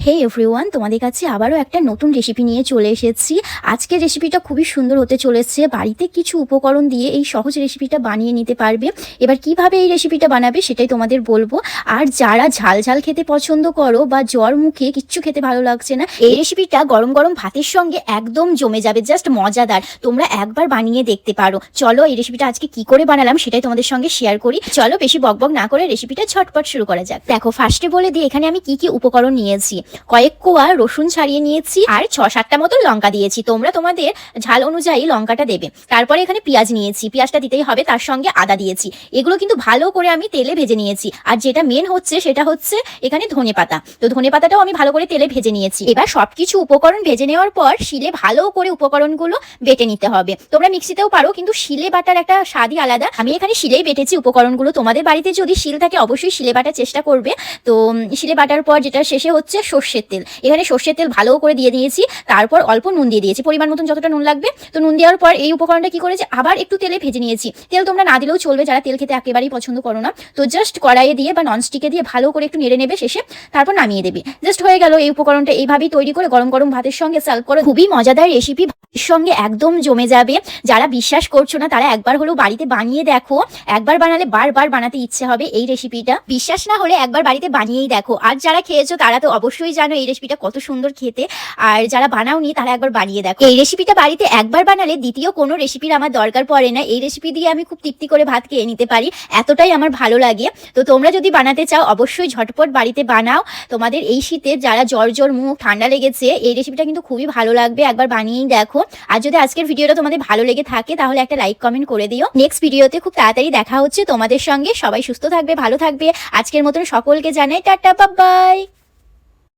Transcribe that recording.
হে everyone, তোমাদের কাছে আবারও একটা নতুন রেসিপি নিয়ে চলে এসেছি। আজকের রেসিপিটা খুবই সুন্দর হতে চলেছে। বাড়িতে কিছু উপকরণ দিয়ে এই সহজ রেসিপিটা বানিয়ে নিতে পারবে। এবার কিভাবে এই রেসিপিটা বানাবে সেটাই তোমাদের বলবো। আর যারা ঝাল ঝাল খেতে পছন্দ করো বা জ্বর মুখে কিচ্ছু খেতে ভালো লাগছে না, এই রেসিপিটা গরম গরম ভাতের সঙ্গে একদম জমে যাবে, জাস্ট মজাদার। তোমরা একবার বানিয়ে দেখতে পারো। চলো এই রেসিপিটা আজকে কি করে বানালাম সেটাই তোমাদের সঙ্গে শেয়ার করি। চলো বেশি বকবক না করে রেসিপিটা ঝটপট শুরু করা যাক। দেখো, ফার্স্টে বলে দিই এখানে আমি কি কি উপকরণ নিয়েছি। কয়েক কোয়া রসুন ছাড়িয়ে নিয়েছি আর 6-7টা মতো লঙ্কা দিয়েছি। তোমরা তোমাদের ঝাল অনুযায়ী লঙ্কাটা দেবে। তারপরে এখানে পেঁয়াজ নিয়েছি, পেঁয়াজটা দিতেই হবে, তার সঙ্গে আদা দিয়েছি। এগুলো কিন্তু ভালো করে আমি তেলে ভেজে নিয়েছি। আর যেটা মেন হচ্ছে সেটা হচ্ছে এখানে ধনেপাতা। তো ধনেপাতাটাও আমি ভালো করে তেলে ভেজে নিয়েছি। এবার সবকিছু উপকরণ ভেজে নেওয়ার পর শিলে ভালো করে উপকরণগুলো বেটে নিতে হবে। তোমরা মিক্সিতেও পারো, কিন্তু শিলে বাটার একটা স্বাদই আলাদা। আমি এখানে শিলেই বেটেছি উপকরণগুলো। তোমাদের বাড়িতে যদি শিল থাকে অবশ্যই শিলে বাটার চেষ্টা করবে। তো শিলে বাটার পর যেটা শেষে হচ্ছে সর্ষের তেল। এখানে সর্ষের তেল ভালো করে দিয়ে দিয়েছি। তারপর অল্প নুন দিয়ে দিয়েছি, পরিমাণ মতন যতটা নুন লাগবে। তো নুন দেওয়ার পর এই উপকরণটা কি করেছি, আবার একটু তেলে ভেজে নিয়েছি। তেল তোমরা না দিলেও চলবে, যারা তেল খেতে একেবারেই পছন্দ করো না। তো জাস্ট কড়াইয়ে দিয়ে বা ননস্টিকে দিয়ে ভালো করে একটু নেড়ে নেবে শেষে, তারপর নামিয়ে দেবে। জাস্ট হয়ে গেল। এই উপকরণটা এইভাবেই তৈরি করে গরম গরম ভাতের সঙ্গে সার্ভ করো। খুবই মজাদার রেসিপি, ভাতের সঙ্গে একদম জমে যাবে। যারা বিশ্বাস করছো না তারা একবার হলেও বাড়িতে বানিয়ে দেখো। একবার বানালে বারবার বানাতে ইচ্ছে হবে এই রেসিপিটা। বিশ্বাস না হলে একবার বাড়িতে বানিয়েই দেখো। আর যারা খেয়েছো তারা তো অবশ্যই জানো এই রেসিপিটা কত সুন্দর খেতে। আর যারা বানাওনি তারা একবার বানিয়ে দেখো। এই রেসিপিটা বাড়িতে একবার বানালে দ্বিতীয় কোনো রেসিপির আমার দরকার পড়ে না। এই রেসিপি দিয়ে আমি খুব তৃপ্তি করে ভাত খেয়ে নিতে পারি, এতটাই আমার ভালো লাগে। তো তোমরা যদি বানাতে চাও অবশ্যই ঝটপট বাড়িতে বানাও। তোমাদের এই শীতে যারা জ্বর মুখ ঠান্ডা লেগেছে, এই রেসিপিটা কিন্তু খুবই ভালো লাগবে, একবার বানিয়েই দেখো। আর যদি আজকের ভিডিওটা তোমাদের ভালো লেগে থাকে তাহলে একটা লাইক কমেন্ট করে দিও। নেক্সট ভিডিওতে খুব তাড়াতাড়ি দেখা হচ্ছে তোমাদের সঙ্গে। সবাই সুস্থ থাকবে, ভালো থাকবে। আজকের মতন সকলকে জানাই টাটা, বাই বাই।